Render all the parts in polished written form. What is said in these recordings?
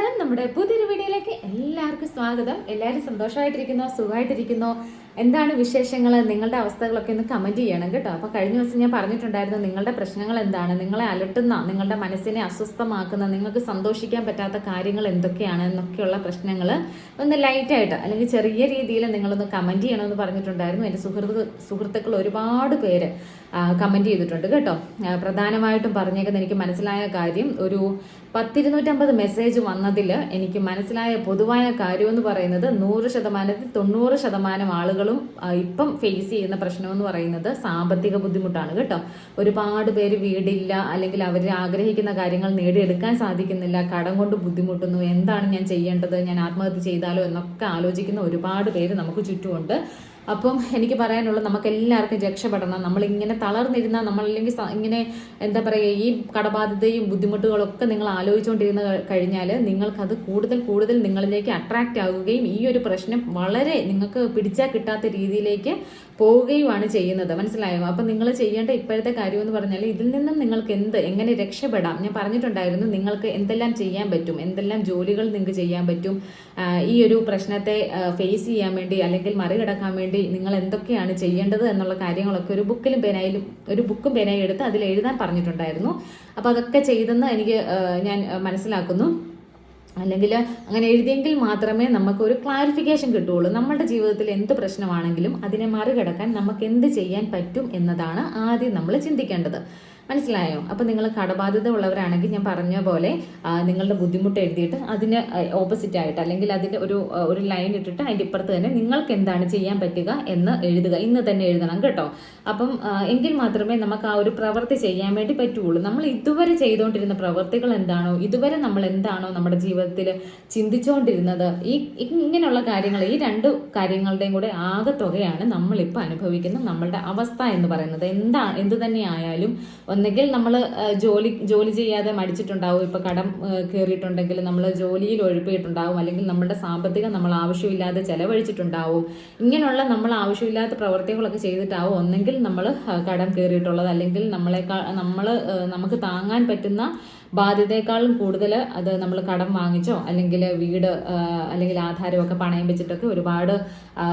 നമസ്കാരം. നമ്മുടെ പുതിയൊരു വീഡിയോയിലേക്ക് എല്ലാവർക്കും സ്വാഗതം. എല്ലാവരും സന്തോഷമായിട്ടിരിക്കുന്നോ, സുഖമായിട്ടിരിക്കുന്നോ, എന്താണ് വിശേഷങ്ങൾ, നിങ്ങളുടെ അവസ്ഥകളൊക്കെ ഒന്ന് കമൻറ്റ് ചെയ്യണം കേട്ടോ. അപ്പോൾ കഴിഞ്ഞ ദിവസം ഞാൻ പറഞ്ഞിട്ടുണ്ടായിരുന്നു നിങ്ങളുടെ പ്രശ്നങ്ങൾ എന്താണ്, നിങ്ങളെ അലട്ടുന്ന, നിങ്ങളുടെ മനസ്സിനെ അസ്വസ്ഥമാക്കുന്ന, നിങ്ങൾക്ക് സന്തോഷിക്കാൻ പറ്റാത്ത കാര്യങ്ങൾ എന്തൊക്കെയാണ് എന്നൊക്കെയുള്ള പ്രശ്നങ്ങൾ ഒന്ന് ലൈറ്റായിട്ട് അല്ലെങ്കിൽ ചെറിയ രീതിയിൽ നിങ്ങളൊന്ന് കമൻറ്റ് ചെയ്യണമെന്ന് പറഞ്ഞിട്ടുണ്ടായിരുന്നു. എൻ്റെ സുഹൃത്തുക്കൾ ഒരുപാട് പേര് കമൻറ്റ് ചെയ്തിട്ടുണ്ട് കേട്ടോ. പ്രധാനമായിട്ടും പറഞ്ഞേക്കുന്നത് എനിക്ക് മനസ്സിലായ കാര്യം, ഒരു 250 മെസ്സേജ് വന്നതിൽ എനിക്ക് മനസ്സിലായ പൊതുവായ കാര്യം എന്ന് പറയുന്നത് 100%-ൽ 90% ആളുകളും ഇപ്പം ഫേസ് ചെയ്യുന്ന പ്രശ്നം എന്ന് പറയുന്നത് സാമ്പത്തിക ബുദ്ധിമുട്ടാണ് കേട്ടോ. ഒരുപാട് പേര് വീടില്ല, അല്ലെങ്കിൽ അവർ ആഗ്രഹിക്കുന്ന കാര്യങ്ങൾ നേടിയെടുക്കാൻ സാധിക്കുന്നില്ല, കടം കൊണ്ട് ബുദ്ധിമുട്ടുന്നു, എന്താണ് ഞാൻ ചെയ്യേണ്ടത്, ഞാൻ ആത്മഹത്യ ചെയ്താലോ എന്നൊക്കെ ആലോചിക്കുന്ന ഒരുപാട് പേര് നമുക്ക് ചുറ്റുമുണ്ട്. അപ്പം എനിക്ക് പറയാനുള്ളത്, നമുക്ക് എല്ലാവർക്കും രക്ഷപ്പെടണം. നമ്മളിങ്ങനെ തളർന്നിരുന്നാൽ, നമ്മളല്ലെങ്കിൽ ഇങ്ങനെ എന്താ പറയുക, ഈ കടബാധ്യതയും ബുദ്ധിമുട്ടുകളൊക്കെ നിങ്ങൾ ആലോചിച്ചുകൊണ്ടിരുന്ന് കഴിഞ്ഞാൽ നിങ്ങൾക്കത് കൂടുതൽ നിങ്ങളിലേക്ക് അട്രാക്റ്റ് ആവുകയും ഈ ഒരു പ്രശ്നം വളരെ നിങ്ങൾക്ക് പിടിച്ചാൽ കിട്ടാത്ത രീതിയിലേക്ക് പോവുകയുമാണ് ചെയ്യുന്നത്. മനസ്സിലായോ? അപ്പം നിങ്ങൾ ചെയ്യേണ്ട ഇപ്പോഴത്തെ കാര്യം എന്ന് പറഞ്ഞാൽ, ഇതിൽ നിന്നും നിങ്ങൾക്ക് എങ്ങനെ രക്ഷപ്പെടാം. ഞാൻ പറഞ്ഞിട്ടുണ്ടായിരുന്നു നിങ്ങൾക്ക് എന്തെല്ലാം ചെയ്യാൻ പറ്റും, എന്തെല്ലാം ജോലികൾ നിങ്ങൾക്ക് ചെയ്യാൻ പറ്റും, ഈ ഒരു പ്രശ്നത്തെ ഫേസ് ചെയ്യാൻ വേണ്ടി അല്ലെങ്കിൽ മറികടക്കാൻ വേണ്ടി നിങ്ങൾ എന്തൊക്കെയാണ് ചെയ്യേണ്ടത് എന്നുള്ള കാര്യങ്ങളൊക്കെ ഒരു ബുക്കും പേനായും എടുത്ത് അതിൽ എഴുതാൻ പറഞ്ഞിട്ടുണ്ടായിരുന്നു. അപ്പോൾ അതൊക്കെ ചെയ്തെന്ന് ഞാൻ മനസ്സിലാക്കുന്നു. അല്ലെങ്കിൽ അങ്ങനെ എഴുതിയെങ്കിൽ മാത്രമേ നമുക്കൊരു ക്ലാരിഫിക്കേഷൻ കിട്ടുകയുള്ളൂ. നമ്മുടെ ജീവിതത്തിൽ എന്ത് പ്രശ്നമാണെങ്കിലും അതിനെ മറികടക്കാൻ നമുക്ക് എന്ത് ചെയ്യാൻ പറ്റും എന്നതാണ് ആദ്യം നമ്മൾ ചിന്തിക്കേണ്ടത്. മനസ്സിലായോ? അപ്പോൾ നിങ്ങൾ കടബാധ്യത ഉള്ളവരാണെങ്കിൽ ഞാൻ പറഞ്ഞ പോലെ നിങ്ങളുടെ ബുദ്ധിമുട്ട് എഴുതിയിട്ട് അതിന് ഓപ്പോസിറ്റ് ആയിട്ട്, അല്ലെങ്കിൽ അതിൻ്റെ ഒരു ലൈൻ ഇട്ടിട്ട് അതിൻ്റെ ഇപ്പുറത്ത് തന്നെ നിങ്ങൾക്ക് എന്താണ് ചെയ്യാൻ പറ്റുക എന്ന് എഴുതുക. ഇന്ന് തന്നെ എഴുതണം കേട്ടോ. അപ്പം എങ്കിൽ മാത്രമേ നമുക്ക് ആ ഒരു പ്രവൃത്തി ചെയ്യാൻ വേണ്ടി പറ്റുകയുള്ളൂ. നമ്മൾ ഇതുവരെ ചെയ്തുകൊണ്ടിരുന്ന പ്രവൃത്തികൾ എന്താണോ, ഇതുവരെ നമ്മൾ എന്താണോ നമ്മുടെ ജീവിതത്തിൽ ചിന്തിച്ചുകൊണ്ടിരുന്നത്, ഇങ്ങനെയുള്ള കാര്യങ്ങൾ, ഈ രണ്ട് കാര്യങ്ങളുടെയും കൂടെ ആകെത്തുകയാണ് നമ്മളിപ്പോൾ അനുഭവിക്കുന്ന നമ്മളുടെ അവസ്ഥ എന്ന് പറയുന്നത്. എന്ത് തന്നെയായാലും, ഒന്നെങ്കിൽ നമ്മൾ ജോലി ചെയ്യാതെ മടിച്ചിട്ടുണ്ടാവും, ഇപ്പോൾ കടം കയറിയിട്ടുണ്ടെങ്കിൽ നമ്മൾ ജോലിയിൽ ഒഴുപ്പിയിട്ടുണ്ടാവും, അല്ലെങ്കിൽ നമ്മുടെ സാമ്പത്തികം നമ്മൾ ആവശ്യമില്ലാതെ ചെലവഴിച്ചിട്ടുണ്ടാവും. ഇങ്ങനെയുള്ള നമ്മൾ ആവശ്യമില്ലാത്ത പ്രവർത്തികളൊക്കെ ചെയ്തിട്ടാവും ഒന്നെങ്കിൽ നമ്മൾ കടം കയറിയിട്ടുള്ളത്, അല്ലെങ്കിൽ നമുക്ക് താങ്ങാൻ പറ്റുന്ന ബാധ്യതയെക്കാളും കൂടുതൽ അത് നമ്മൾ കടം വാങ്ങിച്ചോ, അല്ലെങ്കിൽ വീട് അല്ലെങ്കിൽ ആധാരമൊക്കെ പണയം വെച്ചിട്ടൊക്കെ ഒരുപാട്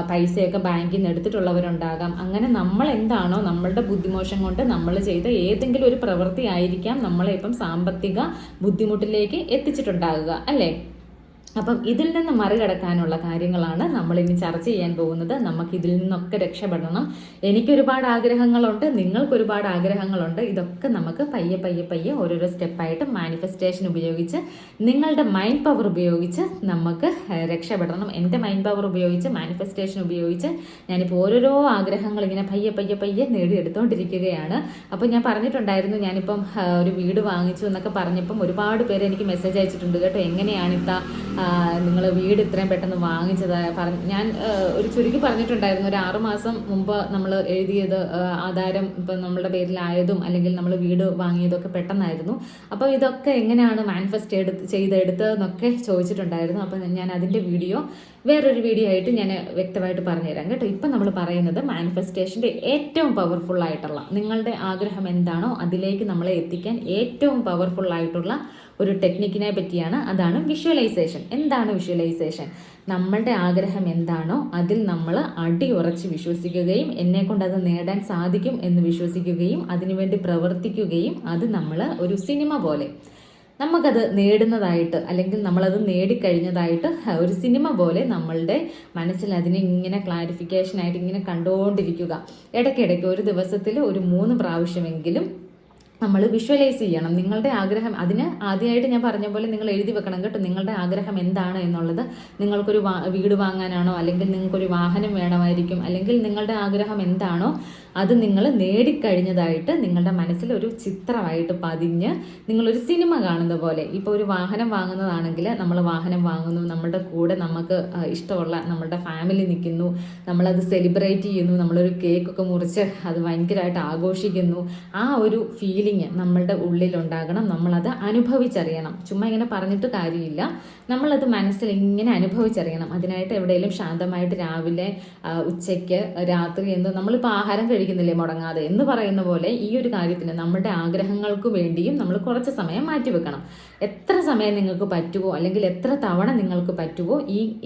പൈസയൊക്കെ ബാങ്കിൽ നിന്ന് എടുത്തിട്ടുള്ളവരുണ്ടാകാം. അങ്ങനെ നമ്മൾ എന്താണോ നമ്മളുടെ ബുദ്ധിമോശം കൊണ്ട് നമ്മൾ ചെയ്ത ഏതെങ്കിലും ഒരു പ്രവൃത്തി ആയിരിക്കാം നമ്മളെ ഇപ്പം സാമ്പത്തിക ബുദ്ധിമുട്ടിലേക്ക് എത്തിച്ചിട്ടുണ്ടാകുക, അല്ലേ? അപ്പം ഇതിൽ നിന്ന് മറികടക്കാനുള്ള കാര്യങ്ങളാണ് നമ്മളിനി ചർച്ച ചെയ്യാൻ പോകുന്നത്. നമുക്ക് ഇതിൽ നിന്നൊക്കെ രക്ഷപ്പെടണം. എനിക്കൊരുപാട് ആഗ്രഹങ്ങളുണ്ട്, നിങ്ങൾക്കൊരുപാട് ആഗ്രഹങ്ങളുണ്ട്. ഇതൊക്കെ നമുക്ക് പയ്യെ ഓരോരോ സ്റ്റെപ്പായിട്ട് മാനിഫെസ്റ്റേഷൻ ഉപയോഗിച്ച്, നിങ്ങളുടെ മൈൻഡ് പവർ ഉപയോഗിച്ച് നമുക്ക് രക്ഷപ്പെടണം. എൻ്റെ മൈൻഡ് പവർ ഉപയോഗിച്ച്, മാനിഫെസ്റ്റേഷൻ ഉപയോഗിച്ച് ഞാനിപ്പോൾ ഓരോരോ ആഗ്രഹങ്ങൾ ഇങ്ങനെ പയ്യെ നേടിയെടുത്തുകൊണ്ടിരിക്കുകയാണ്. അപ്പോൾ ഞാൻ പറഞ്ഞിട്ടുണ്ടായിരുന്നു, ഞാനിപ്പം ഒരു വീട് വാങ്ങിച്ചു എന്നൊക്കെ പറഞ്ഞപ്പം ഒരുപാട് പേര് എനിക്ക് മെസ്സേജ് അയച്ചിട്ടുണ്ട് കേട്ടോ. എങ്ങനെയാണിത്താ നിങ്ങൾ വീട് ഇത്രയും പെട്ടെന്ന് വാങ്ങിച്ചത് ഞാൻ ഒരു ചുരുക്കി പറഞ്ഞിട്ടുണ്ടായിരുന്നു. ഒരു 6 മാസം മുമ്പ് നമ്മൾ എഴുതിയത് ആധാരം ഇപ്പം നമ്മളുടെ പേരിലായതും അല്ലെങ്കിൽ നമ്മൾ വീട് വാങ്ങിയതൊക്കെ പെട്ടെന്നായിരുന്നു. അപ്പോൾ ഇതൊക്കെ എങ്ങനെയാണ് മാനിഫെസ്റ്റ് ചെയ്തെടുത്തതെന്നൊക്കെ ചോദിച്ചിട്ടുണ്ടായിരുന്നു. അപ്പോൾ ഞാൻ അതിൻ്റെ വേറൊരു വീഡിയോ ആയിട്ട് ഞാൻ വ്യക്തമായിട്ട് പറഞ്ഞുതരാം കേട്ടോ. ഇപ്പം നമ്മൾ പറയുന്നത് മാനിഫെസ്റ്റേഷൻ്റെ ഏറ്റവും പവർഫുൾ ആയിട്ടുള്ള, നിങ്ങളുടെ ആഗ്രഹം എന്താണോ അതിലേക്ക് നമ്മളെ എത്തിക്കാൻ ഏറ്റവും പവർഫുൾ ആയിട്ടുള്ള ഒരു ടെക്നിക്കിനെ പറ്റിയാണ്. അതാണ് വിഷ്വലൈസേഷൻ. എന്താണ് വിഷ്വലൈസേഷൻ? നമ്മളുടെ ആഗ്രഹം എന്താണോ അതിൽ നമ്മൾ അടിയുറച്ച് വിശ്വസിക്കുകയും, എന്നെക്കൊണ്ട് അത് നേടാൻ സാധിക്കും എന്ന് വിശ്വസിക്കുകയും, അതിനുവേണ്ടി പ്രവർത്തിക്കുകയും, അത് നമ്മൾ ഒരു സിനിമ പോലെ നമുക്കത് നേടുന്നതായിട്ട്, അല്ലെങ്കിൽ നമ്മളത് നേടിക്കഴിഞ്ഞതായിട്ട് ഒരു സിനിമ പോലെ നമ്മളുടെ മനസ്സിൽ അതിനെ ഇങ്ങനെ ക്ലാരിഫിക്കേഷനായിട്ട് ഇങ്ങനെ കണ്ടുകൊണ്ടിരിക്കുക. ഇടയ്ക്കിടയ്ക്ക് ഒരു ദിവസത്തിൽ ഒരു 3 പ്രാവശ്യമെങ്കിലും നമ്മൾ വിഷ്വലൈസ് ചെയ്യണം നിങ്ങളുടെ ആഗ്രഹം. അതിന് ആദ്യമായിട്ട് ഞാൻ പറഞ്ഞ പോലെ നിങ്ങൾ എഴുതി വെക്കണം കേട്ടോ. നിങ്ങളുടെ ആഗ്രഹം എന്താണ് എന്നുള്ളത്. നിങ്ങൾക്കൊരു വീട് വാങ്ങാനാണോ, അല്ലെങ്കിൽ നിങ്ങൾക്കൊരു വാഹനം വേണമായിരിക്കും, അല്ലെങ്കിൽ നിങ്ങളുടെ ആഗ്രഹം എന്താണോ അത് നിങ്ങൾ നേടിക്കഴിഞ്ഞതായിട്ട് നിങ്ങളുടെ മനസ്സിൽ ഒരു ചിത്രമായിട്ട് പതിഞ്ഞ് നിങ്ങളൊരു സിനിമ കാണുന്ന പോലെ. ഇപ്പോൾ ഒരു വാഹനം വാങ്ങുന്നതാണെങ്കിൽ നമ്മൾ വാഹനം വാങ്ങുന്നു, നമ്മളുടെ കൂടെ നമുക്ക് ഇഷ്ടമുള്ള നമ്മളുടെ ഫാമിലി നിൽക്കുന്നു, നമ്മളത് സെലിബ്രേറ്റ് ചെയ്യുന്നു, നമ്മളൊരു കേക്കൊക്കെ മുറിച്ച് അത് ഭയങ്കരമായിട്ട് ആഘോഷിക്കുന്നു. ആ ഒരു ഫീലിംഗ് നമ്മളുടെ ഉള്ളിലുണ്ടാകണം. നമ്മളത് അനുഭവിച്ചറിയണം. ചുമ്മാ ഇങ്ങനെ പറഞ്ഞിട്ട് കാര്യമില്ല, നമ്മളത് മനസ്സിൽ ഇങ്ങനെ അനുഭവിച്ചറിയണം. അതിനായിട്ട് എവിടെയെങ്കിലും ശാന്തമായിട്ട് രാവിലെ, ഉച്ചയ്ക്ക്, രാത്രി നമ്മളിപ്പോൾ ആഹാരം കഴിക്കുന്നില്ലേ മുടങ്ങാതെ എന്ന് പറയുന്ന പോലെ ഈ ഒരു കാര്യത്തിന് നമ്മുടെ ആഗ്രഹങ്ങൾക്ക് വേണ്ടിയും നമ്മൾ കുറച്ച് സമയം മാറ്റിവെക്കണം. എത്ര സമയം നിങ്ങൾക്ക് പറ്റുമോ അല്ലെങ്കിൽ എത്ര തവണ നിങ്ങൾക്ക് പറ്റുമോ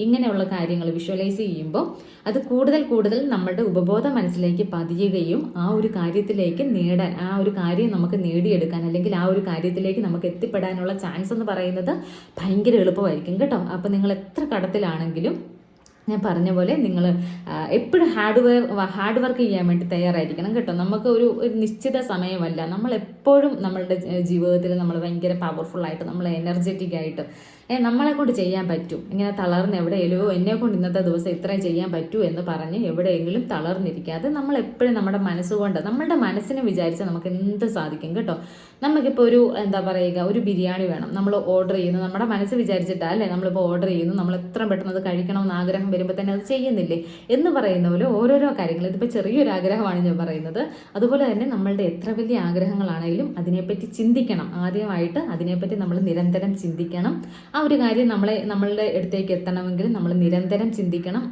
ഇങ്ങനെയുള്ള കാര്യങ്ങൾ വിഷ്വലൈസ് ചെയ്യുമ്പോൾ അത് കൂടുതൽ കൂടുതൽ നമ്മുടെ ഉപബോധ മനസ്സിലേക്ക് പതിയുകയും ആ ഒരു കാര്യത്തിലേക്ക് നേടാൻ, ആ ഒരു കാര്യം നമുക്ക് നേടിയെടുക്കാൻ അല്ലെങ്കിൽ ആ ഒരു കാര്യത്തിലേക്ക് നമുക്ക് എത്തിപ്പെടാനുള്ള ചാൻസ് എന്ന് പറയുന്നത് ഭയങ്കര എളുപ്പമായിരിക്കും കേട്ടോ. അപ്പം നിങ്ങൾ എത്ര കടത്തിലാണെങ്കിലും ഞാൻ പറഞ്ഞ പോലെ നിങ്ങൾ എപ്പോഴും ഹാർഡ് വർക്ക് ചെയ്യാൻ വേണ്ടി തയ്യാറായിരിക്കണം കേട്ടോ. നമുക്ക് ഒരു നിശ്ചിത സമയമല്ല, നമ്മൾ എപ്പോഴും നമ്മളുടെ ജീവിതത്തിൽ നമ്മൾ ഭയങ്കര പവർഫുള്ളായിട്ട്, നമ്മൾ എനർജറ്റിക് ആയിട്ട് നമ്മളെ കൊണ്ട് ചെയ്യാൻ പറ്റും. ഇങ്ങനെ തളർന്ന് എവിടെയെല്ലോ എന്നെ കൊണ്ട് ഇന്നത്തെ ദിവസം ഇത്രയും ചെയ്യാൻ പറ്റൂ എന്ന് പറഞ്ഞ് എവിടെയെങ്കിലും തളർന്നിരിക്കാതെ നമ്മൾ എപ്പോഴും നമ്മുടെ മനസ്സുകൊണ്ട്, നമ്മളുടെ മനസ്സിനെ വിചാരിച്ചാൽ നമുക്ക് എന്ത് സാധിക്കും കേട്ടോ. നമുക്കിപ്പോൾ ഒരു എന്താ പറയുക, ഒരു ബിരിയാണി വേണം, നമ്മൾ ഓർഡർ ചെയ്യുന്നു, നമ്മുടെ മനസ്സ് വിചാരിച്ചിട്ടാ അല്ലേ നമ്മളിപ്പോൾ ഓർഡർ ചെയ്യുന്നു, നമ്മൾ എത്ര പെട്ടെന്ന് അത് കഴിക്കണമെന്ന് ആഗ്രഹം വരുമ്പോൾ തന്നെ അത് ചെയ്യുന്നില്ലേ എന്ന് പറയുന്ന പോലെ ഓരോരോ കാര്യങ്ങൾ. ഇതിപ്പോൾ ചെറിയൊരു ആഗ്രഹമാണ് ഞാൻ പറയുന്നത്. അതുപോലെ തന്നെ നമ്മളുടെ എത്ര വലിയ ആഗ്രഹങ്ങളാണെങ്കിലും അതിനെപ്പറ്റി ചിന്തിക്കണം. ആദ്യമായിട്ട് അതിനെപ്പറ്റി നമ്മൾ നിരന്തരം ചിന്തിക്കണം. ആ ഒരു കാര്യം നമ്മളുടെ അടുത്തേക്ക് എത്തണമെങ്കിൽ നമ്മൾ നിരന്തരം ചിന്തിക്കണം.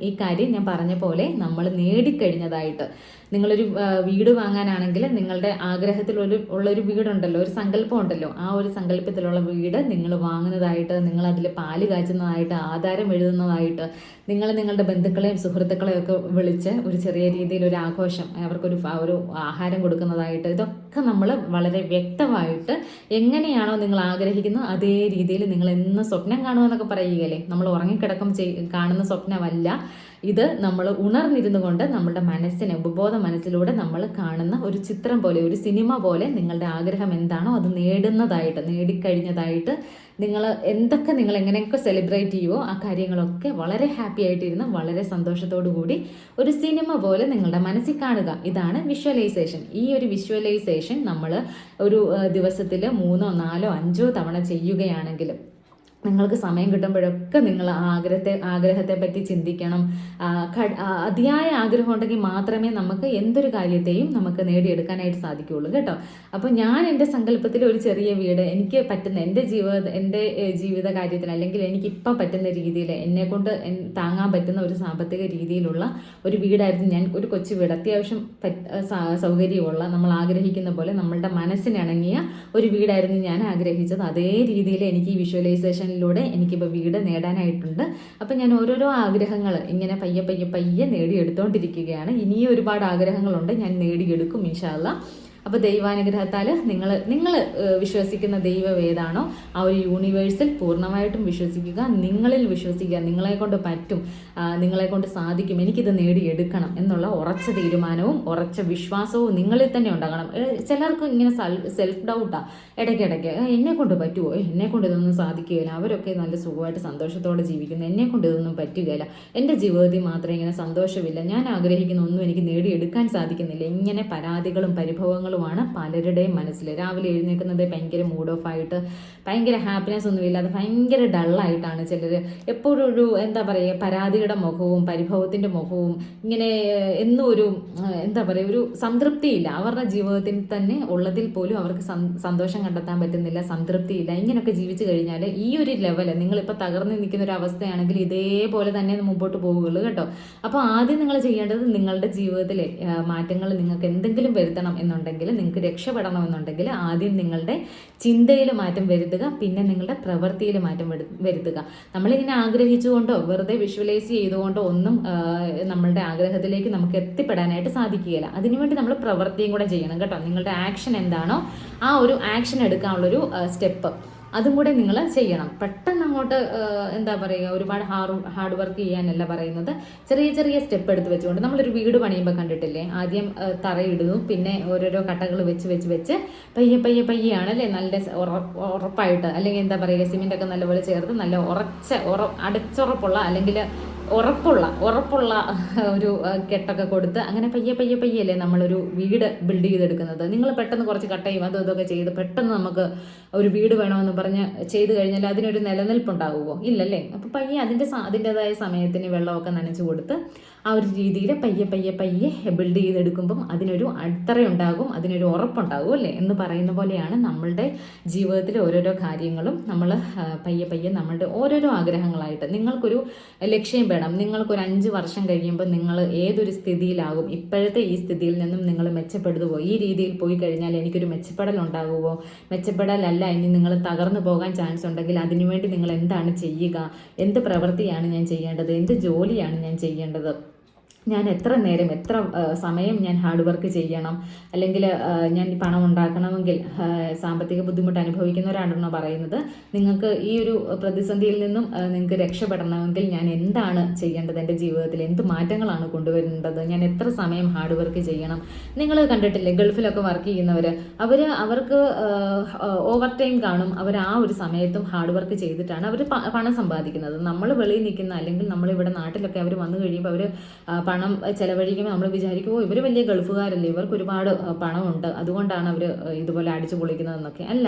ഈ കാര്യം ഞാൻ പറഞ്ഞ പോലെ നമ്മൾ നേടിക്കഴിഞ്ഞതായിട്ട്, നിങ്ങളൊരു വീട് വാങ്ങാനാണെങ്കിൽ നിങ്ങളുടെ ആഗ്രഹത്തിൽ ഉള്ളൊരു വീടുണ്ടല്ലോ, ഒരു സങ്കല്പം ഉണ്ടല്ലോ, ആ ഒരു സങ്കല്പത്തിലുള്ള വീട് നിങ്ങൾ വാങ്ങുന്നതായിട്ട്, നിങ്ങൾ അതിൽ പാല് കാച്ചുന്നതായിട്ട്, ആധാരം എഴുതുന്നതായിട്ട്, നിങ്ങൾ നിങ്ങളുടെ ബന്ധുക്കളെയും സുഹൃത്തുക്കളെയും ഒക്കെ വിളിച്ച് ഒരു ചെറിയ രീതിയിൽ ഒരു ആഘോഷം, അവർക്കൊരു ആഹാരം കൊടുക്കുന്നതായിട്ട്, ഇതൊക്കെ നമ്മൾ വളരെ വ്യക്തമായിട്ട് എങ്ങനെയാണോ നിങ്ങൾ ആഗ്രഹിക്കുന്നത് അതേ രീതിയിൽ നിങ്ങൾ എന്ന് സ്വപ്നം കാണുമെന്നൊക്കെ പറയുകയല്ലേ, നമ്മൾ ഉറങ്ങിക്കിടക്കും കാണുന്ന സ്വപ്നമല്ല ഇത്. നമ്മൾ ഉണർന്നിരുന്നു കൊണ്ട് നമ്മളുടെ മനസ്സിനെ, ഉപബോധ മനസ്സിലൂടെ നമ്മൾ കാണുന്ന ഒരു ചിത്രം പോലെ, ഒരു സിനിമ പോലെ നിങ്ങളുടെ ആഗ്രഹം എന്താണോ അത് നേടിക്കഴിഞ്ഞതായിട്ട് നിങ്ങൾ എങ്ങനെയൊക്കെ സെലിബ്രേറ്റ് ചെയ്യുമോ ആ കാര്യങ്ങളൊക്കെ വളരെ ഹാപ്പി ആയിട്ടിരുന്ന് വളരെ സന്തോഷത്തോടു കൂടി ഒരു സിനിമ പോലെ നിങ്ങളുടെ മനസ്സിൽ കാണുക. ഇതാണ് വിഷ്വലൈസേഷൻ. ഈ ഒരു വിഷ്വലൈസേഷൻ നമ്മൾ ഒരു ദിവസത്തിൽ 3, 4, 5 തവണ ചെയ്യുകയാണെങ്കിൽ നിങ്ങൾക്ക് സമയം കിട്ടുമ്പോഴൊക്കെ നിങ്ങൾ ആഗ്രഹത്തെ പറ്റി ചിന്തിക്കണം. അതിയായ ആഗ്രഹം ഉണ്ടെങ്കിൽ മാത്രമേ നമുക്ക് എന്തൊരു കാര്യത്തെയും നമുക്ക് നേടിയെടുക്കാനായിട്ട് സാധിക്കുകയുള്ളൂ കേട്ടോ. അപ്പോൾ ഞാൻ എൻ്റെ സങ്കല്പത്തിൽ ഒരു ചെറിയ വീട് എനിക്ക് പറ്റുന്ന എൻ്റെ ജീവിത കാര്യത്തിന് അല്ലെങ്കിൽ എനിക്കിപ്പം പറ്റുന്ന രീതിയിൽ എന്നെക്കൊണ്ട് താങ്ങാൻ പറ്റുന്ന ഒരു സാമ്പത്തിക രീതിയിലുള്ള ഒരു വീടായിരുന്നു ഞാൻ, ഒരു കൊച്ചു വീട്, അത്യാവശ്യം സൗകര്യമുള്ള, നമ്മൾ ആഗ്രഹിക്കുന്ന പോലെ നമ്മളുടെ മനസ്സിനിണങ്ങിയ ഒരു വീടായിരുന്നു ഞാൻ ആഗ്രഹിച്ചത്. അതേ രീതിയിൽ എനിക്ക് ഈ വിഷ്വലൈസേഷൻ ിലൂടെ എനിക്കിപ്പോൾ വീട് നേടാനായിട്ടുണ്ട്. അപ്പം ഞാൻ ഓരോരോ ആഗ്രഹങ്ങൾ ഇങ്ങനെ പയ്യെ നേടിയെടുത്തോണ്ടിരിക്കുകയാണ്. ഇനിയും ഒരുപാട് ആഗ്രഹങ്ങളുണ്ട്, ഞാൻ നേടിയെടുക്കും ഇൻഷാ അല്ലാഹ്. അപ്പോൾ ദൈവാനുഗ്രഹത്താൽ നിങ്ങൾ വിശ്വസിക്കുന്ന ദൈവം ഏതാണോ ആ ഒരു യൂണിവേഴ്സിൽ പൂർണ്ണമായിട്ടും വിശ്വസിക്കുക, നിങ്ങളിൽ വിശ്വസിക്കുക. നിങ്ങളെ കൊണ്ട് പറ്റും, നിങ്ങളെ കൊണ്ട് സാധിക്കും, എനിക്കിത് നേടിയെടുക്കണം എന്നുള്ള ഉറച്ച തീരുമാനവും ഉറച്ച വിശ്വാസവും നിങ്ങളിൽ തന്നെ ഉണ്ടാകണം. ചിലർക്ക് ഇങ്ങനെ സെൽഫ് ഡൗട്ടാണ് ഇടയ്ക്കിടയ്ക്ക്, എന്നെ കൊണ്ട് പറ്റുമോ, എന്നെ കൊണ്ട് ഇതൊന്നും സാധിക്കുകയില്ല, അവരൊക്കെ നല്ല സുഖമായിട്ട് സന്തോഷത്തോടെ ജീവിക്കുന്നു, എന്നെ കൊണ്ട് ഇതൊന്നും പറ്റുകയില്ല, എൻ്റെ ജീവിതത്തിൽ മാത്രമേ ഇങ്ങനെ സന്തോഷമില്ല, ഞാൻ ആഗ്രഹിക്കുന്ന ഒന്നും എനിക്ക് നേടിയെടുക്കാൻ സാധിക്കുന്നില്ല. ഇങ്ങനെ പരാതികളും പരിഭവങ്ങളും ാണ് പലരുടെയും മനസ്സിൽ. രാവിലെ എഴുന്നേൽക്കുന്നത് ഭയങ്കര മൂഡ് ഓഫ് ആയിട്ട്, ഭയങ്കര ഹാപ്പിനെസ് ഒന്നുമില്ലാതെ ഭയങ്കര ഡള്ളായിട്ടാണ് ചിലർ. എപ്പോഴും ഒരു എന്താ പറയുക, പരാതിയുടെ മുഖവും പരിഭവത്തിൻ്റെ മുഖവും, ഇങ്ങനെ എന്നും ഒരു എന്താ പറയുക, ഒരു സംതൃപ്തിയില്ല. അവരുടെ ജീവിതത്തിൽ തന്നെ ഉള്ളതിൽ പോലും അവർക്ക് സന്തോഷം കണ്ടെത്താൻ പറ്റുന്നില്ല, സംതൃപ്തിയില്ല. ഇങ്ങനെയൊക്കെ ജീവിച്ചു കഴിഞ്ഞാൽ ഈ ഒരു ലെവല് നിങ്ങളിപ്പോൾ തകർന്നു നിൽക്കുന്ന ഒരു അവസ്ഥയാണെങ്കിൽ ഇതേപോലെ തന്നെ മുമ്പോട്ട് പോവുകയുള്ളൂ കേട്ടോ. അപ്പോൾ ആദ്യം നിങ്ങൾ ചെയ്യേണ്ടത് നിങ്ങളുടെ ജീവിതത്തിലെ മാറ്റങ്ങൾ നിങ്ങൾക്ക് എന്തെങ്കിലും വരുത്തണം എന്നുണ്ടെങ്കിൽ, നിങ്ങൾക്ക് രക്ഷപ്പെടണമെന്നുണ്ടെങ്കിൽ ആദ്യം നിങ്ങളുടെ ചിന്തയിൽ മാറ്റം വരുത്തുക, പിന്നെ നിങ്ങളുടെ പ്രവൃത്തിയിൽ മാറ്റം വരുത്തുക. നമ്മളിങ്ങനെ ആഗ്രഹിച്ചുകൊണ്ടോ വെറുതെ വിഷ്വലൈസ് ചെയ്തുകൊണ്ടോ ഒന്നും നമ്മളുടെ ആഗ്രഹത്തിലേക്ക് നമുക്ക് എത്തിപ്പെടാനായിട്ട് സാധിക്കുകയില്ല. അതിനുവേണ്ടി നമ്മൾ പ്രവൃത്തിയും കൂടെ ചെയ്യണം കേട്ടോ. നിങ്ങളുടെ ആക്ഷൻ എന്താണോ ആ ഒരു ആക്ഷൻ എടുക്കാനുള്ളൊരു സ്റ്റെപ്പ് അതും കൂടെ നിങ്ങൾ ചെയ്യണം. പെട്ടെന്ന് അങ്ങോട്ട് എന്താ പറയുക, ഒരുപാട് ഹാർഡ് വർക്ക് ചെയ്യാനല്ല പറയുന്നത്. ചെറിയ ചെറിയ സ്റ്റെപ്പ് എടുത്ത് വെച്ചുകൊണ്ട്, നമ്മളൊരു വീട് പണിയുമ്പോൾ കണ്ടിട്ടില്ലേ, ആദ്യം തറയിടുന്നു, പിന്നെ ഓരോരോ കട്ടകൾ വെച്ച് പയ്യെ ആണല്ലേ നല്ല ഉറപ്പായിട്ട്, അല്ലെങ്കിൽ എന്താ പറയുക, സിമെൻ്റൊക്കെ നല്ലപോലെ ചേർത്ത് നല്ല അടച്ചുറപ്പുള്ള അല്ലെങ്കിൽ ഉറപ്പുള്ള ഒരു കെട്ടൊക്കെ കൊടുത്ത് അങ്ങനെ പയ്യെ അല്ലേ നമ്മളൊരു വീട് ബിൽഡ് ചെയ്തെടുക്കുന്നത്. നിങ്ങൾ പെട്ടെന്ന് കുറച്ച് കട്ടയും അതും ഇതൊക്കെ ചെയ്ത് പെട്ടെന്ന് നമുക്ക് ഒരു വീട് വേണമെന്ന് പറഞ്ഞ് ചെയ്തു കഴിഞ്ഞാൽ അതിനൊരു നിലനിൽപ്പുണ്ടാകുമോ? ഇല്ലല്ലേ. അപ്പോൾ പയ്യെ അതിൻ്റെതായ സമയത്തിന് വെള്ളമൊക്കെ നനച്ചു കൊടുത്ത് ആ ഒരു രീതിയിൽ പയ്യെ പയ്യെ പയ്യെ ബിൽഡ് ചെയ്തെടുക്കുമ്പം അതിനൊരു അടിത്തറയുണ്ടാകും, അതിനൊരു ഉറപ്പുണ്ടാകും അല്ലേ എന്ന് പറയുന്ന പോലെയാണ് നമ്മളുടെ ജീവിതത്തിലെ ഓരോരോ കാര്യങ്ങളും. നമ്മൾ പയ്യെ പയ്യെ നമ്മളുടെ ഓരോരോ ആഗ്രഹങ്ങളായിട്ട് നിങ്ങൾക്കൊരു ലക്ഷ്യം വേണം. നിങ്ങൾക്കൊരു 5 വർഷം കഴിയുമ്പോൾ നിങ്ങൾ ഏതൊരു സ്ഥിതിയിലാകും, ഇപ്പോഴത്തെ ഈ സ്ഥിതിയിൽ നിന്നും നിങ്ങൾ മെച്ചപ്പെടുത്തുമോ, ഈ രീതിയിൽ പോയി കഴിഞ്ഞാൽ എനിക്കൊരു മെച്ചപ്പെടൽ ഉണ്ടാകുമോ, മെച്ചപ്പെടലല്ല ഇനി നിങ്ങൾ തകർന്നു പോകാൻ ചാൻസ് ഉണ്ടെങ്കിൽ അതിനുവേണ്ടി നിങ്ങൾ എന്താണ് ചെയ്യുക, എന്ത് പ്രവൃത്തിയാണ് ഞാൻ ചെയ്യേണ്ടത്, എന്ത് ജോലിയാണ് ഞാൻ ചെയ്യേണ്ടത്, ഞാൻ എത്ര നേരം എത്ര സമയം ഞാൻ ഹാർഡ് വർക്ക് ചെയ്യണം, അല്ലെങ്കിൽ ഞാൻ പണം ഉണ്ടാക്കണമെങ്കിൽ സാമ്പത്തിക ബുദ്ധിമുട്ട് അനുഭവിക്കുന്നവരാണെന്നോ പറയുന്നത്. നിങ്ങൾക്ക് ഈ ഒരു പ്രതിസന്ധിയിൽ നിന്നും നിങ്ങൾക്ക് രക്ഷപ്പെടണമെങ്കിൽ ഞാൻ എന്താണ് ചെയ്യേണ്ടത്, എൻ്റെ ജീവിതത്തിൽ എന്ത് മാറ്റങ്ങളാണ് കൊണ്ടുവരേണ്ടത്, ഞാൻ എത്ര സമയം ഹാർഡ് വർക്ക് ചെയ്യണം. നിങ്ങൾ കണ്ടിട്ടില്ലേ ഗൾഫിലൊക്കെ വർക്ക് ചെയ്യുന്നവർ, അവർക്ക് ഓവർ ടൈം കാണും. അവർ ആ ഒരു സമയത്തും ഹാർഡ് വർക്ക് ചെയ്തിട്ടാണ് അവർ പണം സമ്പാദിക്കുന്നത്. നമ്മൾ വെളിയിൽ നിൽക്കുന്ന അല്ലെങ്കിൽ നമ്മളിവിടെ നാട്ടിലൊക്കെ അവർ വന്നു കഴിയുമ്പോൾ അവർ പണം ചെലവഴിക്കുമ്പോൾ നമ്മൾ വിചാരിക്കുമോ ഇവർ വലിയ ഗൾഫുകാരല്ലേ, ഇവർക്ക് ഒരുപാട് പണമുണ്ട് അതുകൊണ്ടാണ് അവർ ഇതുപോലെ അടിച്ചു പൊളിക്കുന്നതെന്നൊക്കെ. അല്ല,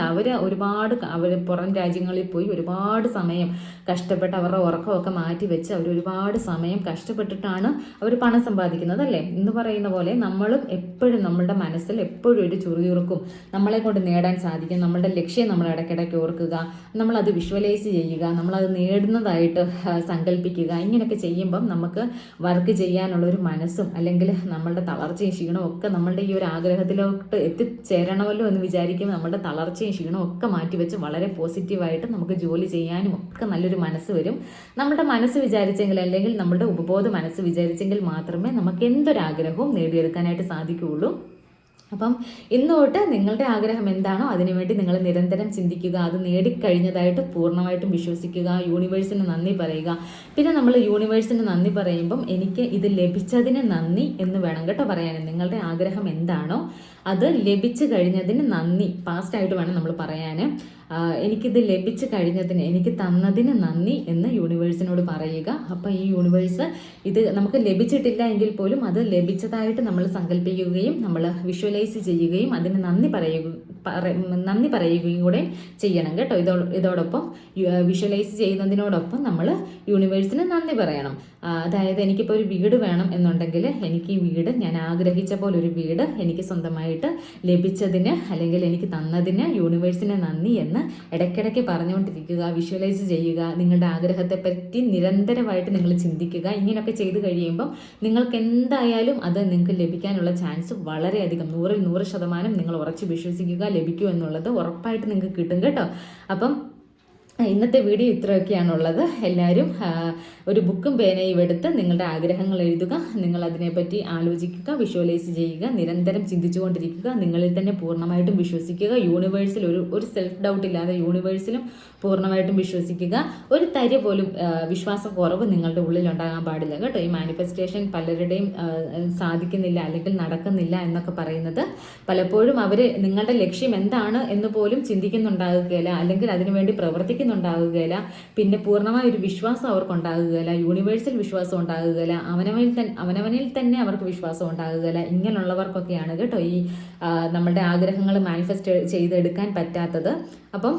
അവർ പുറം രാജ്യങ്ങളിൽ പോയി ഒരുപാട് സമയം കഷ്ടപ്പെട്ട് അവരുടെ ഉറക്കമൊക്കെ മാറ്റി വെച്ച് അവർ ഒരുപാട് സമയം കഷ്ടപ്പെട്ടിട്ടാണ് അവർ പണം സമ്പാദിക്കുന്നത് അല്ലേ എന്ന് പറയുന്ന പോലെ നമ്മളും എപ്പോഴും നമ്മളുടെ മനസ്സിൽ എപ്പോഴും ഒരു ചുറുചുറുക്കും നമ്മളെ കൊണ്ട് നേടാൻ സാധിക്കും. നമ്മളുടെ ലക്ഷ്യം നമ്മൾ ഇടയ്ക്കിടയ്ക്ക് ഓർക്കുക, നമ്മളത് വിഷ്വലൈസ് ചെയ്യുക, നമ്മളത് നേടുന്നതായിട്ട് സങ്കല്പിക്കുക. ഇങ്ങനെയൊക്കെ ചെയ്യുമ്പം നമുക്ക് വർക്ക് ചെയ്യാനുള്ളൊരു മനസ്സും അല്ലെങ്കിൽ നമ്മളുടെ തളർച്ചയും ക്ഷീണവും ഒക്കെ നമ്മളുടെ ഈ ഒരു ആഗ്രഹത്തിലോട്ട് എത്തിച്ചേരണമല്ലോ എന്ന് വിചാരിക്കുമ്പോൾ നമ്മളുടെ തളർച്ചയും ക്ഷീണവും ഒക്കെ മാറ്റിവെച്ച് വളരെ പോസിറ്റീവായിട്ട് നമുക്ക് ജോലി ചെയ്യാനും ഒക്കെ നല്ലൊരു മനസ്സ് വരും. നമ്മുടെ മനസ്സ് വിചാരിച്ചെങ്കിൽ അല്ലെങ്കിൽ നമ്മുടെ ഉപബോധ മനസ്സ് വിചാരിച്ചെങ്കിൽ മാത്രമേ നമുക്ക് എന്തൊരാഗ്രഹവും നേടിയെടുക്കാനായിട്ട് സാധിക്കുകയുള്ളൂ. അപ്പം ഇന്ന് തൊട്ട് നിങ്ങളുടെ ആഗ്രഹം എന്താണോ അതിനുവേണ്ടി നിങ്ങൾ നിരന്തരം ചിന്തിക്കുക, അത് നേടിക്കഴിഞ്ഞതായിട്ട് പൂർണ്ണമായിട്ടും വിശ്വസിക്കുക, യൂണിവേഴ്സിന് നന്ദി പറയുക. പിന്നെ നമ്മൾ യൂണിവേഴ്സിന് നന്ദി പറയുമ്പം എനിക്ക് ഇത് ലഭിച്ചതിന് നന്ദി എന്ന് വേണം കേട്ടോ പറയാൻ. നിങ്ങളുടെ ആഗ്രഹം എന്താണോ അത് ലഭിച്ചു കഴിഞ്ഞതിന് നന്ദി, പാസ്റ്റായിട്ട് വേണം നമ്മൾ പറയാൻ. എനിക്കിത് ലഭിച്ചു കഴിഞ്ഞതിന്, എനിക്ക് തന്നതിന് നന്ദി എന്ന് യൂണിവേഴ്സിനോട് പറയുക. അപ്പോൾ ഈ യൂണിവേഴ്സ് ഇത് നമുക്ക് ലഭിച്ചിട്ടില്ല എങ്കിൽ പോലും അത് ലഭിച്ചതായിട്ട് നമ്മൾ സങ്കല്പിക്കുകയും നമ്മൾ വിഷ്വലൈസ് ചെയ്യുകയും അതിന് നന്ദി പറയുകയും കൂടെ ചെയ്യണം കേട്ടോ. ഇതോടൊപ്പം വിഷ്വലൈസ് ചെയ്യുന്നതിനോടൊപ്പം നമ്മൾ യൂണിവേഴ്സിന് നന്ദി പറയണം. അതായത് എനിക്കിപ്പോൾ ഒരു വീട് വേണം എന്നുണ്ടെങ്കിൽ എനിക്ക് ഈ വീട്, ഞാൻ ആഗ്രഹിച്ച പോലെ ഒരു വീട് എനിക്ക് സ്വന്തമായിട്ട് ലഭിച്ചതിന് അല്ലെങ്കിൽ എനിക്ക് തന്നതിന് യൂണിവേഴ്സിന് നന്ദി എന്ന് ഇടയ്ക്കിടയ്ക്ക് പറഞ്ഞുകൊണ്ടിരിക്കുക, വിഷ്വലൈസ് ചെയ്യുക. നിങ്ങളുടെ ആഗ്രഹത്തെപ്പറ്റി നിരന്തരമായിട്ട് നിങ്ങൾ ചിന്തിക്കുക. ഇങ്ങനെയൊക്കെ ചെയ്ത് കഴിയുമ്പം നിങ്ങൾക്ക് എന്തായാലും അത് നിങ്ങൾക്ക് ലഭിക്കാനുള്ള ചാൻസ് വളരെയധികം 100% നിങ്ങൾ ഉറച്ച് വിശ്വസിക്കുക, ലഭിക്കൂ എന്നുള്ളത് ഉറപ്പായിട്ട് നിങ്ങൾക്ക് കിട്ടും കേട്ടോ. അപ്പം ഇന്നത്തെ വീഡിയോ ഇത്രയൊക്കെയാണുള്ളത്. എല്ലാവരും ഒരു ബുക്കും പേനയും എടുത്ത് നിങ്ങളുടെ ആഗ്രഹങ്ങൾ എഴുതുക, നിങ്ങൾ അതിനെപ്പറ്റി ആലോചിക്കുക, വിഷ്വലൈസ് ചെയ്യുക, നിരന്തരം ചിന്തിച്ചുകൊണ്ടിരിക്കുക, നിങ്ങളിൽ തന്നെ പൂർണ്ണമായിട്ടും വിശ്വസിക്കുക. യൂണിവേഴ്സിൽ ഒരു സെൽഫ് ഡൗട്ട് ഇല്ലാതെ യൂണിവേഴ്സിലും പൂർണ്ണമായിട്ടും വിശ്വസിക്കുക. ഒരു തരി പോലും വിശ്വാസക്കുറവ് നിങ്ങളുടെ ഉള്ളിൽ ഉണ്ടാകാൻ പാടില്ല കേട്ടോ. ഈ മാനിഫെസ്റ്റേഷൻ പലരുടെയും സാധിക്കുന്നില്ല അല്ലെങ്കിൽ നടക്കുന്നില്ല എന്നൊക്കെ പറയുന്നത് പലപ്പോഴും അവർ നിങ്ങളുടെ ലക്ഷ്യം എന്താണ് എന്ന് പോലും ചിന്തിക്കുന്നുണ്ടാകുകയില്ല, അല്ലെങ്കിൽ അതിനുവേണ്ടി പ്രവർത്തിക്കുന്നുണ്ടാകുകയില്ല. പിന്നെ പൂർണ്ണമായ ഒരു വിശ്വാസം അവർക്കുണ്ടാകുകയില്ല, യൂണിവേഴ്സൽ വിശ്വാസം ഉണ്ടാകുകയില്ല, അവനവനിൽ തന്നെ അവർക്ക് വിശ്വാസം ഉണ്ടാകുകയില്ല. ഇങ്ങനെയുള്ളവർക്കൊക്കെയാണ് കേട്ടോ ഈ നമ്മളുടെ ആഗ്രഹങ്ങൾ മാനിഫെസ്റ്റ് ചെയ്തെടുക്കാൻ പറ്റാത്തത്. അപ്പം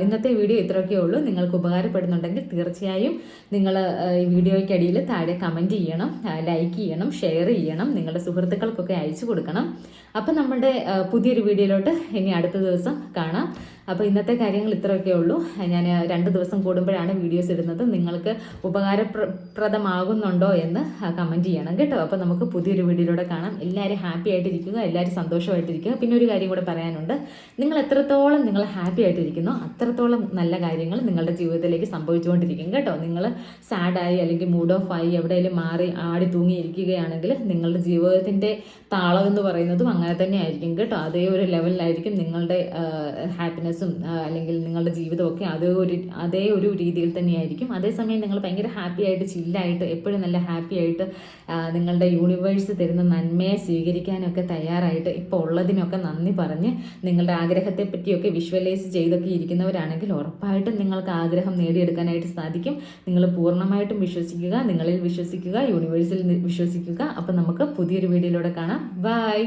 ഇന്നത്തെ വീഡിയോ ഇത്രയൊക്കെ ഉള്ളൂ. നിങ്ങൾക്ക് ഉപകാരപ്പെടുന്നുണ്ടെങ്കിൽ തീർച്ചയായും നിങ്ങൾ ഈ വീഡിയോയ്ക്കടിയിൽ താഴെ കമൻറ്റ് ചെയ്യണം, ലൈക്ക് ചെയ്യണം, ഷെയർ ചെയ്യണം, നിങ്ങളുടെ സുഹൃത്തുക്കൾക്കൊക്കെ അയച്ചു കൊടുക്കണം. അപ്പം നമ്മുടെ പുതിയൊരു വീഡിയോയിലോട്ട് ഇനി അടുത്ത ദിവസം കാണാം. അപ്പോൾ ഇന്നത്തെ കാര്യങ്ങൾ ഇത്രയൊക്കെ ഉള്ളൂ. ഞാൻ 2 ദിവസം കൂടുമ്പോഴാണ് വീഡിയോസ് ഇടുന്നത്. നിങ്ങൾക്ക് ഉപകാരപ്രദമാകുന്നുണ്ടോ എന്ന് കമൻറ്റ് ചെയ്യണം കേട്ടോ. അപ്പോൾ നമുക്ക് പുതിയൊരു വീഡിയോയിലൂടെ കാണാം. എല്ലാവരും ഹാപ്പി ആയിട്ടിരിക്കുക, എല്ലാവരും സന്തോഷമായിട്ടിരിക്കുക. പിന്നെ ഒരു കാര്യം കൂടെ പറയാനുണ്ട്, നിങ്ങൾ എത്രത്തോളം നിങ്ങൾ ഹാപ്പി ആയിട്ടിരിക്കുന്നോ അത്രത്തോളം നല്ല കാര്യങ്ങൾ നിങ്ങളുടെ ജീവിതത്തിലേക്ക് സംഭവിച്ചുകൊണ്ടിരിക്കും കേട്ടോ. നിങ്ങൾ സാഡായി അല്ലെങ്കിൽ മൂഡ് ഓഫ് ആയി എവിടെയെങ്കിലും മാറി ആടി തൂങ്ങിയിരിക്കുകയാണെങ്കിൽ നിങ്ങളുടെ ജീവിതത്തിൻ്റെ താളം എന്ന് പറയുന്നതും അങ്ങനെ തന്നെ ആയിരിക്കും കേട്ടോ. അതേ ഒരു ലെവലിലായിരിക്കും നിങ്ങളുടെ ഹാപ്പിനെസ്സും അല്ലെങ്കിൽ നിങ്ങളുടെ ജീവിതമൊക്കെ അതേ ഒരു രീതിയിൽ തന്നെയായിരിക്കും. അതേസമയം നിങ്ങൾ ഭയങ്കര ഹാപ്പി ആയിട്ട് ചില്ലായിട്ട് എപ്പോഴും നല്ല ഹാപ്പി ആയിട്ട് നിങ്ങളുടെ യൂണിവേഴ്സ് തരുന്ന നന്മയെ സ്വീകരിക്കാനൊക്കെ തയ്യാറായിട്ട് ഇപ്പോൾ ഉള്ളതിനൊക്കെ നന്ദി പറഞ്ഞ് നിങ്ങളുടെ ആഗ്രഹത്തെ പറ്റിയൊക്കെ വിഷ്വലൈസ് ചെയ്തൊക്കെ ഇരിക്കുന്നവരാണെങ്കിൽ ഉറപ്പായിട്ടും നിങ്ങൾക്ക് ആഗ്രഹം നേടിയെടുക്കാനായിട്ട് സാധിക്കും. നിങ്ങൾ പൂർണ്ണമായിട്ടും വിശ്വസിക്കുക, നിങ്ങളിൽ വിശ്വസിക്കുക, യൂണിവേഴ്സിൽ വിശ്വസിക്കുക. അപ്പം നമുക്ക് പുതിയൊരു വീഡിയോയിലൂടെ കാണാം. ബൈ.